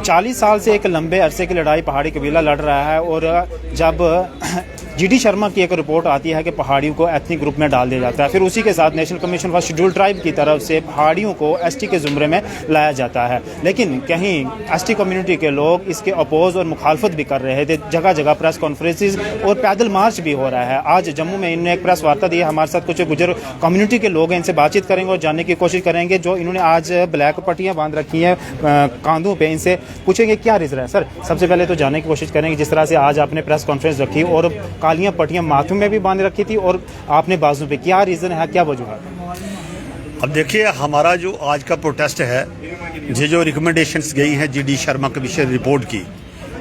40 साल से एक लंबे अरसे की लड़ाई पहाड़ी कबीला लड़ रहा है और जब जीडी शर्मा की एक रिपोर्ट आती है कि पहाड़ियों को एथनिक ग्रुप में डाल दिया जाता है, फिर उसी के साथ national commission for scheduled tribe की तरफ से पहाड़ियों को एसटी के ज़ुमरे में लाया जाता है। लेकिन कहीं एसटी कम्युनिटी के लोग इसके अपोज और मुखालफत भी कर रहे थे। जगह जगह प्रेस कॉन्फ्रेंसेस और पैदल मार्च भी हो रहा है। आज जम्मू में इन्होंने एक प्रेस वार्ता दी है। हमारे साथ कुछ गुजर कम्युनिटी के लोग हैं, इनसे बातचीत करेंगे और जानने की कोशिश करेंगे। जो इन्होंने आज ब्लैक पट्टियाँ बांध रखी हैं कांधों पे, इनसे पूछेंगे क्या रीज़न है। सर, सबसे पहले तो जानने की कोशिश करेंगे, जिस तरह से आज आपने प्रेस कॉन्फ्रेंस रखी और कालियाँ पट्टियाँ माथों में भी बांध रखी थी और आपने बाजू पे, क्या रीज़न है, क्या वजूहत? अब देखिए, हमारा जो आज का प्रोटेस्ट है, ये जो रिकमेंडेशंस गई हैं जीडी शर्मा कमीशन रिपोर्ट की,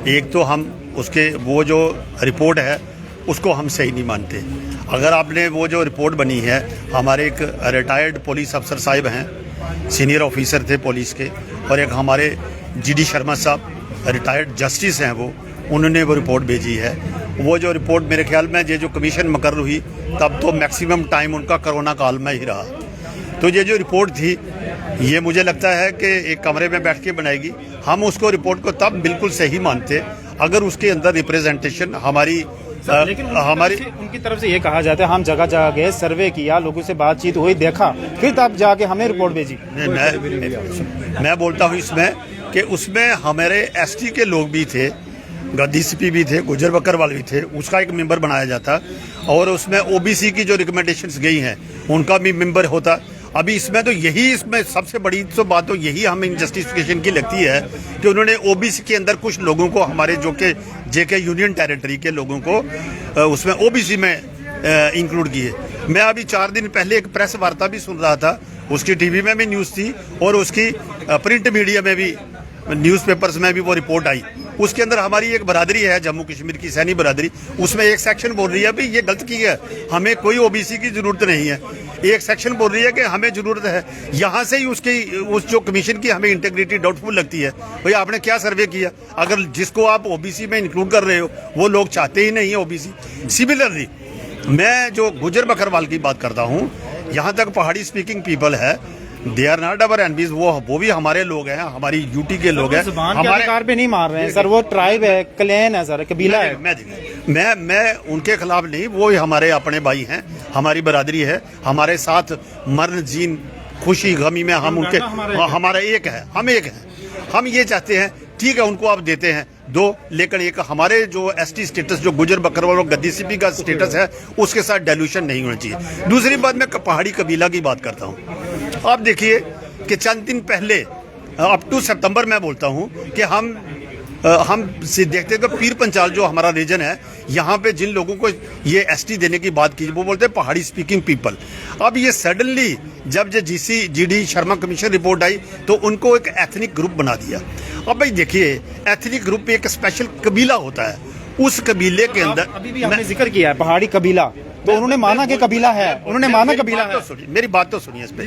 एक तो हम उसके वो जो रिपोर्ट है उसको हम सही नहीं मानते। अगर आपने वो जो रिपोर्ट बनी है, हमारे एक रिटायर्ड पुलिस अफसर साहब हैं, सीनियर ऑफिसर थे पुलिस के, और एक हमारे जीडी शर्मा साहब रिटायर्ड जस्टिस हैं, वो उन्होंने वो रिपोर्ट भेजी है। वो जो रिपोर्ट मेरे ख्याल में ये जो कमीशन मुकर्रर हुई तब तो मैक्सिमम टाइम उनका कोरोना काल में ही रहा। तो ये जो रिपोर्ट थी, ये मुझे लगता है कि एक कमरे में बैठ के बनाएगी। हम उसको रिपोर्ट को तब बिल्कुल सही मानते अगर उसके अंदर रिप्रेजेंटेशन हमारी उनकी तरफ से ये कहा जाता है हम जगह जगह गए, सर्वे किया, लोगों से बातचीत हुई, देखा, फिर तब जाके हमें रिपोर्ट भेजी। मैं बोलता हूँ इसमें कि उसमें हमारे एसटी के लोग भी थे, गद्दी सीपी भी थे, गुजर बकरवाल भी थे, उसका एक मेंबर बनाया जाता, और उसमें ओबीसी की जो रिकमेंडेशंस गई हैं उनका भी मेंबर होता। अभी इसमें तो यही, इसमें सबसे बड़ी तो बात तो यही हमें जस्टिफिकेशन की लगती है कि उन्होंने ओबीसी के अंदर कुछ लोगों को, हमारे जो कि जेके यूनियन टेरिटरी के लोगों को उसमें ओबीसी में इंक्लूड किए। मैं अभी 4 दिन पहले एक प्रेस वार्ता भी सुन रहा था, उसकी टीवी में भी न्यूज़ थी और उसकी प्रिंट मीडिया में भी, न्यूज़पेपर्स में भी वो रिपोर्ट आई। उसके अंदर हमारी एक बरादरी है जम्मू कश्मीर की, सैनी बरादरी, उसमें एक सेक्शन बोल रही है भाई ये गलत की है, हमें कोई ओबीसी की जरूरत नहीं है। एक सेक्शन बोल रही है कि हमें जरूरत है। यहाँ से ही उस जो कमीशन की हमें इंटीग्रिटी डाउटफुल लगती है। भाई आपने क्या सर्वे किया? अगर जिसको आप ओबीसी में इंक्लूड कर रहे हो वो लोग चाहते ही नहीं है ओबीसी। सिमिलरली मैं जो गुजर बकरवाल की बात करता हूँ, यहाँ तक पहाड़ी स्पीकिंग पीपल है, दे आर नॉट अवर एनबीज, वो भी हमारे लोग हैं, हमारी यूटी के लोग हैं। हमारे अधिकार पे नहीं मार रहे हैं सर, वो ट्राइब है, क्लैन है सर, कबीला है। मैं उनके खिलाफ नहीं, वो हमारे अपने भाई हैं, हमारी बरादरी है, हमारे साथ मर्न जीन खुशी गमी में हम उनके, हमारा एक है, हम एक हैं। हम ये चाहते हैं, ठीक है उनको आप देते हैं दो, लेकिन एक हमारे जो एसटी स्टेटस, जो गुजर बकरवाल और गद्दी सीपी का स्टेटस है, उसके साथ डाइल्यूशन नहीं होना चाहिए। दूसरी बात, मैं पहाड़ी कबीला की बात करता हूँ। आप देखिए कि चंद दिन पहले, अप टू सितंबर मैं बोलता हूँ कि हम देखते तो पीर पंचाल जो हमारा रीजन है, यहाँ पे जिन लोगों को ये एसटी देने की बात की, वो बोलते हैं पहाड़ी स्पीकिंग पीपल। अब ये सडनली जब ये जीडी शर्मा कमीशन रिपोर्ट आई तो उनको एक एथनिक ग्रुप बना दिया। अब भाई देखिए, एथनिक ग्रुप एक स्पेशल कबीला होता है, उस कबीले के अंदर अभी भी हमने जिक्र किया है पहाड़ी कबीला, तो उन्होंने माना कि कबीला है, उन्होंने माना कबीला है। मेरी बात तो सुनिए इस पे।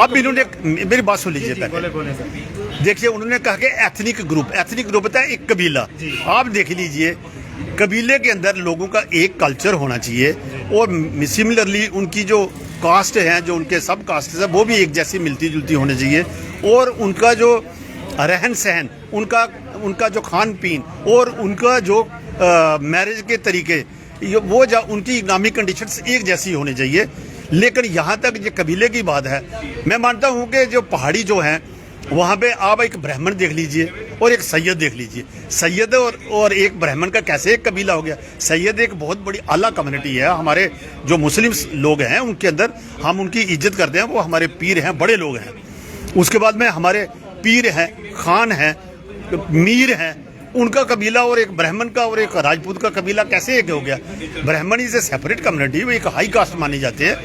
अब इन्होंने मेरी बात सुन लीजिए पहले। देखिए, उन्होंने कहा कि एथनिक ग्रुप होता है एक कबीला। आप देख लीजिए, कबीले के अंदर लोगों का एक कल्चर होना चाहिए और सिमिलरली उनकी जो कास्ट है, जो उनके सब कास्ट है, वो भी एक जैसी मिलती जुलती होनी चाहिए, और उनका जो रहन सहन, उनका जो खान पीन और उनका जो मैरिज के तरीके, वो उनकी इकोनॉमिक कंडीशंस एक जैसी होनी चाहिए। लेकिन यहाँ तक ये कबीले की बात है, मैं मानता हूँ कि जो पहाड़ी जो हैं, वहाँ पे आप एक ब्राह्मण देख लीजिए और एक सैयद देख लीजिए। सैयद और एक ब्राह्मण का कैसे एक कबीला हो गया? सैयद एक बहुत बड़ी आला कम्युनिटी है, हमारे जो मुस्लिम लोग हैं उनके अंदर हम उनकी इज्जत करते हैं, वो हमारे पीर हैं, बड़े लोग हैं। उसके बाद में हमारे पीर हैं, खान हैं, मीर हैं, उनका कबीला और एक ब्राह्मण का और एक राजपूत का कबीला कैसे एक हो गया? ब्राह्मण इज ए सेपरेट कम्युनिटी, वो एक हाई कास्ट मानी जाते हैं।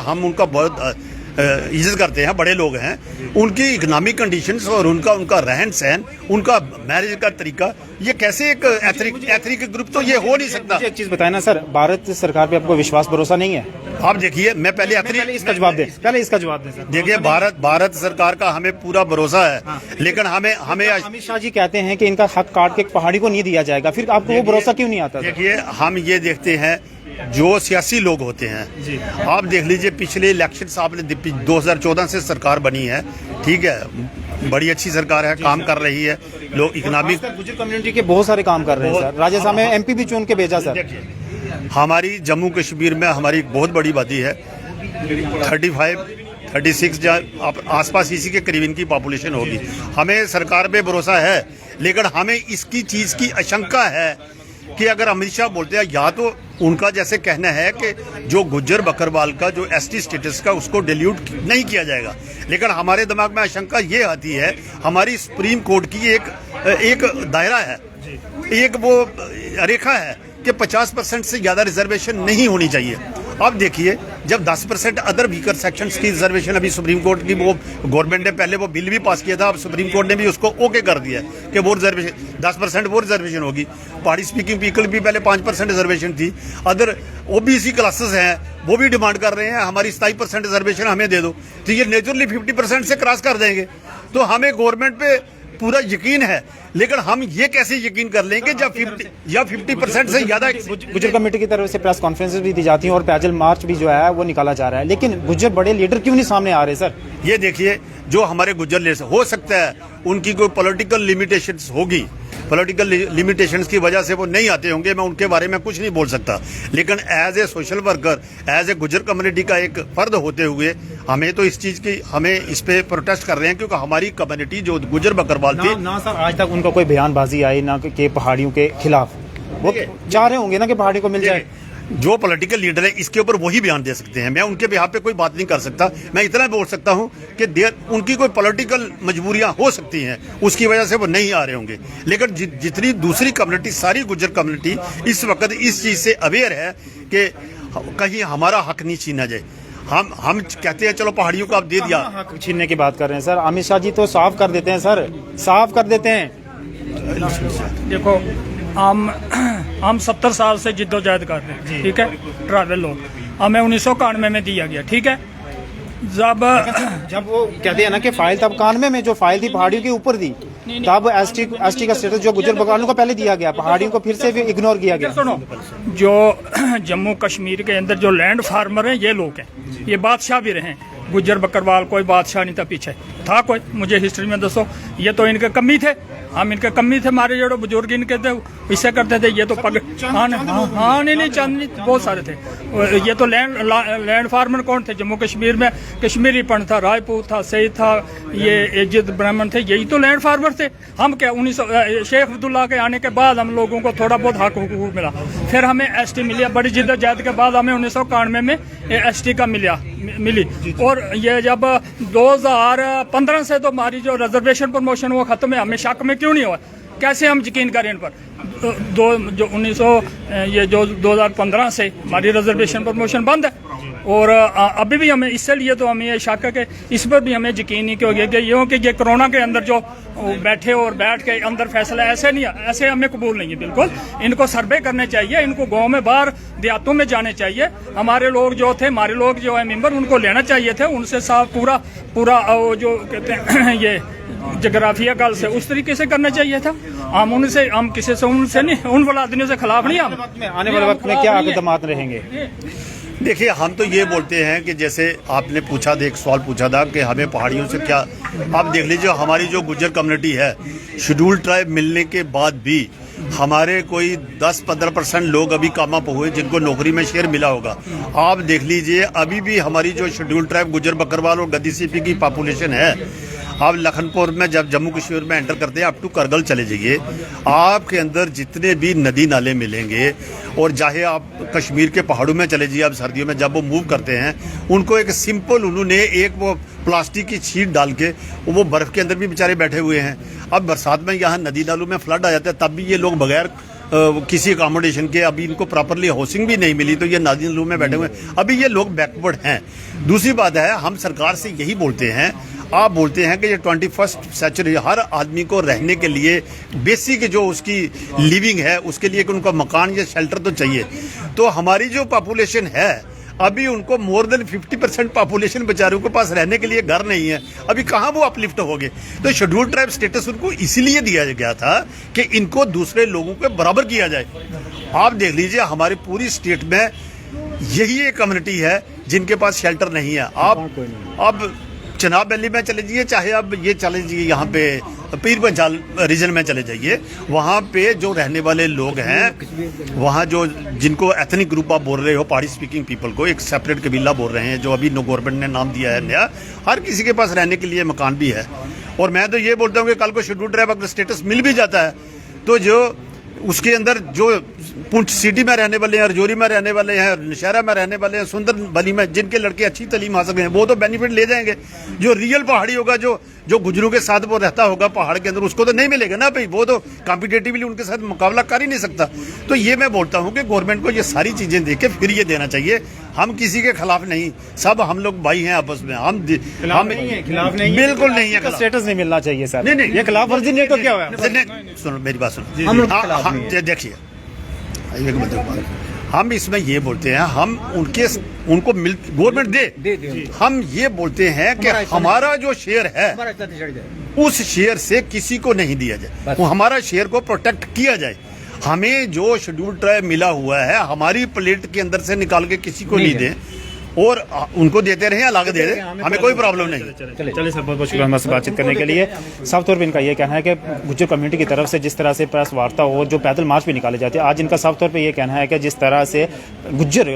हम उनका बहुत इज्जत करते हैं, बड़े लोग हैं। उनकी इकोनॉमिक कंडीशंस और उनका रहन सहन, उनका मैरिज का तरीका, ये कैसे एक एथनिक ग्रुप, तो ये हो नहीं सकता। एक चीज बताए ना सर, भारत सरकार पे आपको विश्वास भरोसा नहीं है? आप देखिए, मैं पहले इसका जवाब दें सर। देखिए, भारत सरकार का हमें पूरा भरोसा है। हाँ। लेकिन हमें अमित शाह जी कहते हैं कि इनका हक काट के पहाड़ी को नहीं दिया जाएगा, फिर आपको वो भरोसा क्यों नहीं आता? देखिए, हम ये देखते हैं जो सियासी लोग होते हैं, आप देख लीजिए पिछले इलेक्शन आपने 2014 से सरकार बनी है, ठीक है, बड़ी अच्छी सरकार है, काम कर रही है, लोग इकोनॉमिक गुजर कम्युनिटी के बहुत सारे काम कर रहे हैं सर। राज्यसभा में एमपी भी चुन के भेजा सर। हमारी जम्मू कश्मीर में हमारी एक बहुत बड़ी आबादी है, 36 आसपास इसी के करीब इनकी पॉपुलेशन होगी। हमें सरकार पे भरोसा है, लेकिन हमें इसकी चीज़ की आशंका है कि अगर अमित शाह बोलते हैं, या तो उनका जैसे कहना है कि जो गुज्जर बकरवाल का जो एसटी स्टेटस का उसको डिल्यूट नहीं किया जाएगा, लेकिन हमारे दिमाग में आशंका ये आती है, हमारी सुप्रीम कोर्ट की एक दायरा है, एक वो रेखा है कि 50% से ज़्यादा रिजर्वेशन नहीं होनी चाहिए। अब देखिए, जब 10% अदर वीकर सेक्शंस की रिजर्वेशन अभी सुप्रीम कोर्ट की वो गवर्नमेंट ने पहले वो बिल भी पास किया था, अब सुप्रीम कोर्ट ने भी उसको ओके कर दिया कि वो रिजर्वेशन 10% वो रिजर्वेशन होगी। पहाड़ी स्पीकिंग पीपल भी पहले 5% रिजर्वेशन थी। अदर ओबीसी क्लासेस हैं, वो भी डिमांड कर रहे हैं हमारी 27% रिजर्वेशन हमें दे दो, तो ये नेचुरली 50% से क्रॉस कर देंगे। तो हमें गवर्नमेंट पे पूरा यकीन है, लेकिन हम ये कैसे यकीन कर लेंगे जब 50% से ज्यादा। गुजर कमेटी की तरफ से प्रेस कॉन्फ्रेंसेस भी दी जाती हैं और पैदल मार्च भी जो है वो निकाला जा रहा है, लेकिन गुजर बड़े लीडर क्यों नहीं सामने आ रहे सर? ये देखिए, जो हमारे गुजर लीडर हो सकता है उनकी कोई पॉलिटिकल लिमिटेशंस होगी, पॉलिटिकल लिमिटेशंस की वजह से वो नहीं आते होंगे, मैं उनके बारे में कुछ नहीं बोल सकता, लेकिन as a social worker, as a Gujjar community का एक फर्द होते हुए हमें तो इस चीज़ की, हमें इस पे प्रोटेस्ट कर रहे हैं, क्योंकि हमारी कम्युनिटी जो गुजर बकरवाल थी ना सर, आज तक उनका कोई बयानबाजी आई ना कि पहाड़ियों के खिलाफ। वो चाह रहे होंगे ना कि पहाड़ी को मिल जाए। जो पॉलिटिकल लीडर है इसके ऊपर वही बयान दे सकते हैं, मैं उनके बिहाफ पे कोई बात नहीं कर सकता। मैं इतना बोल सकता हूं कि उनकी कोई पॉलिटिकल मजबूरियां हो सकती हैं, उसकी वजह से वो नहीं आ रहे होंगे, लेकिन जितनी दूसरी कम्युनिटी, सारी गुजर कम्युनिटी इस वक्त इस चीज़ से अवेयर है कि कहीं हमारा हक नहीं छीना जाए। हम कहते हैं चलो पहाड़ियों को आप दे दिया, हक छीनने की बात कर रहे हैं सर। अमित शाह जी तो साफ कर देते हैं सर, साफ कर देते हैं। देखो, हम 70 साल से जिद्दोजहद कर रहे हैं, ठीक है, ट्राइबल लोग, हमें 1991 में दिया गया, ठीक है। जब वो कहते हैं ना कि फाइल तब 91 में जो फाइल थी पहाड़ियों के ऊपर थी, तब एसटी का स्टेटस जो गुजर बकरवालों को पहले दिया गया, पहाड़ियों को फिर से इग्नोर किया गया। सुनो, जो जम्मू कश्मीर के अंदर जो लैंड फार्मर हैं ये लोग हैं, ये बादशाह भी रहे हैं। गुजर बकरवाल कोई बादशाह नहीं था, पीछे था कोई, मुझे हिस्ट्री में दसो। ये तो इनके कमी थे, हम इनके कमी थे, हमारे जो बुजुर्ग इनके थे इससे करते थे। ये तो हाँ नहीं चंद बहुत सारे थे। ये तो लैंड फार्मर कौन थे जम्मू कश्मीर में? कश्मीरी पंड था, राजपूत था, सईद था, ये इज्जत ब्राह्मण थे, यही तो लैंड फार्मर थे। हम क्या 1900 शेख अब्दुल्ला के आने के बाद हम लोगों को थोड़ा बहुत हक हुकूक मिला, फिर हमें एसटी मिली, बड़ी जिद्दोजहद के बाद हमें 1991 में एसटी का मिली। और ये जब 2015 से तो हमारी जो रिजर्वेशन प्रमोशन वो खत्म है, हमें शक में क्यों नहीं हुआ? कैसे हम यकीन करें इन पर? जो 2015 से हमारी रिजर्वेशन प्रमोशन बंद है, और अभी भी हमें इसलिए तो हमें ये शक है कि इस पर भी हमें यकीन नहीं क्यों कि यूँ कि ये कोरोना के अंदर जो बैठे और बैठ के अंदर फैसला ऐसे नहीं, ऐसे हमें कबूल नहीं है बिल्कुल। इनको सर्वे करने चाहिए, इनको गांव में बाहर देहातों में जाने चाहिए। हमारे लोग जो थे, हमारे लोग जो है मेंबर, उनको लेना चाहिए थे, उनसे साफ पूरा जो कहते हैं ये जोग्राफिया कल से उस तरीके से करना चाहिए था। हम किसी से उनसे नहीं, उन वाला आदमियों से खिलाफ नहीं। हम आने वाले वक्त में क्या इक़दामात रहेंगे? देखिए, हम तो ये बोलते हैं कि जैसे आपने पूछा था, एक सवाल पूछा था कि हमें पहाड़ियों से क्या, आप देख लीजिए हमारी जो गुज्जर कम्युनिटी है, शेड्यूल ट्राइब मिलने के बाद भी हमारे कोई 10-15% लोग अभी कामयाब हुए जिनको नौकरी में शेयर मिला होगा। आप देख लीजिए अभी भी हमारी जो शेड्यूल ट्राइब गुज्जर बकरवाल और गद्दी सीपी की पॉपुलेशन है, आप लखनपुर में जब जम्मू कश्मीर में एंटर करते हैं, अप टू करगिल चले जाइए, आपके अंदर जितने भी नदी नाले मिलेंगे, और चाहे आप कश्मीर के पहाड़ों में चले जाइए, आप सर्दियों में जब वो मूव करते हैं, उनको एक सिंपल, उन्होंने एक वो प्लास्टिक की शीट डाल के वो बर्फ़ के अंदर भी बेचारे बैठे हुए हैं। अब बरसात में यहाँ नदी नालों में फ्लड आ जाता है, तब भी ये लोग बगैर किसी अकोमोडेशन के, अभी इनको प्रॉपरली हाउसिंग भी नहीं मिली, तो ये नदी नालों में बैठे हुए हैं। अभी ये लोग बैकवर्ड हैं। दूसरी बात है, हम सरकार से यही बोलते हैं, आप बोलते हैं कि ये 21st सेंचुरी, हर आदमी को रहने के लिए बेसिक जो उसकी लिविंग है उसके लिए उनका मकान या शेल्टर तो चाहिए। तो हमारी जो पॉपुलेशन है अभी, उनको मोर देन 50% पॉपुलेशन बेचारों के पास रहने के लिए घर नहीं है। अभी कहाँ वो अपलिफ्ट हो गए? तो शेड्यूल ट्राइब स्टेटस उनको इसीलिए दिया गया था कि इनको दूसरे लोगों के बराबर किया जाए। आप देख लीजिए हमारी पूरी स्टेट में यही एक कम्युनिटी है जिनके पास शेल्टर नहीं है। आप अब चिनाब वैली में चले जाइए, चाहे आप ये चले जाइए यहाँ पे पीर पंजाल रीजन में चले जाइए, वहाँ पे जो रहने वाले लोग हैं, वहाँ जो जिनको एथनिक ग्रुप आप बोल रहे हो, पहाड़ी स्पीकिंग पीपल को एक सेपरेट कबीला बोल रहे हैं, जो अभी गवर्नमेंट ने नाम दिया है नया, हर किसी के पास रहने के लिए मकान भी है। और मैं तो ये बोलता हूँ कि कल को शेड्यूल ट्राइब अगर स्टेटस मिल भी जाता है तो जो उसके अंदर जो पुंछ सिटी में रहने वाले हैं, रजौरी में रहने वाले हैं, नौशहरा में रहने वाले हैं, सुंदर बनी में जिनके लड़के अच्छी तालीम हासिल हैं, वो तो बेनिफिट ले जाएंगे। जो रियल पहाड़ी होगा, जो गुजरों के साथ वो रहता होगा पहाड़ के अंदर, उसको तो नहीं मिलेगा ना भाई, वो तो कॉम्पिटेटिवली उनके साथ मुकाबला कर ही नहीं सकता। तो ये मैं बोलता हूँ कि गवर्नमेंट को ये सारी चीजें देख के फिर ये देना चाहिए। हम किसी के खिलाफ नहीं, सब हम लोग भाई हैं आपस में, हम खिलाफ नहीं है, बिल्कुल नहीं है, स्टेटस नहीं मिलना चाहिए सर। नहीं, नहीं। ये खिलाफ वर्जी नहीं तो क्या हुआ? सुनो मेरी बात सुनो, हम लोग के खिलाफ हम देखिए एक मिनट, हम इसमें ये बोलते हैं, हम उनको गवर्नमेंट दे, हम ये बोलते हैं कि हमारा जो शेयर है उस शेयर से किसी को नहीं दिया जाए, वो हमारा शेयर को प्रोटेक्ट किया जाए। हमें जो शेड्यूल ट्राइब मिला हुआ है हमारी प्लेट के अंदर से निकाल के किसी को नहीं दें, और उनको देते रहे, अलग दे दे, हमें कोई प्रॉब्लम नहीं। चलिए सर, बहुत बहुत शुक्रिया हमारे से बातचीत करने के लिए। साफ तौर पे इनका ये कहना है कि गुज्जर कम्युनिटी की तरफ से जिस तरह से प्रेस वार्ता हो, जो पैदल मार्च भी निकाले जाते हैं, आज इनका साफ तौर पे ये कहना है कि जिस तरह से गुज्जर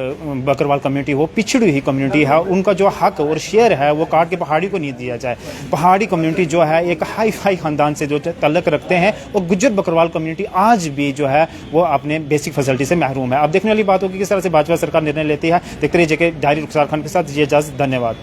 बकरवाल कम्युनिटी हो, पिछड़ी हुई कम्युनिटी है, उनका जो हक और शेयर है वो काट के पहाड़ी को नहीं दिया जाए। पहाड़ी कम्युनिटी जो है एक हाई फाई खानदान से जो तल्लक रखते हैं, और गुज्जर बकरवाल कम्युनिटी आज भी जो है वो अपने बेसिक फैसिलिटी से महरूम है। अब देखने वाली बात होगी किस तरह से भाजपा सरकार निर्णय लेती है। देखते रहिए जेके डायरी रुखसार खान के साथ, ये इजाजत, धन्यवाद।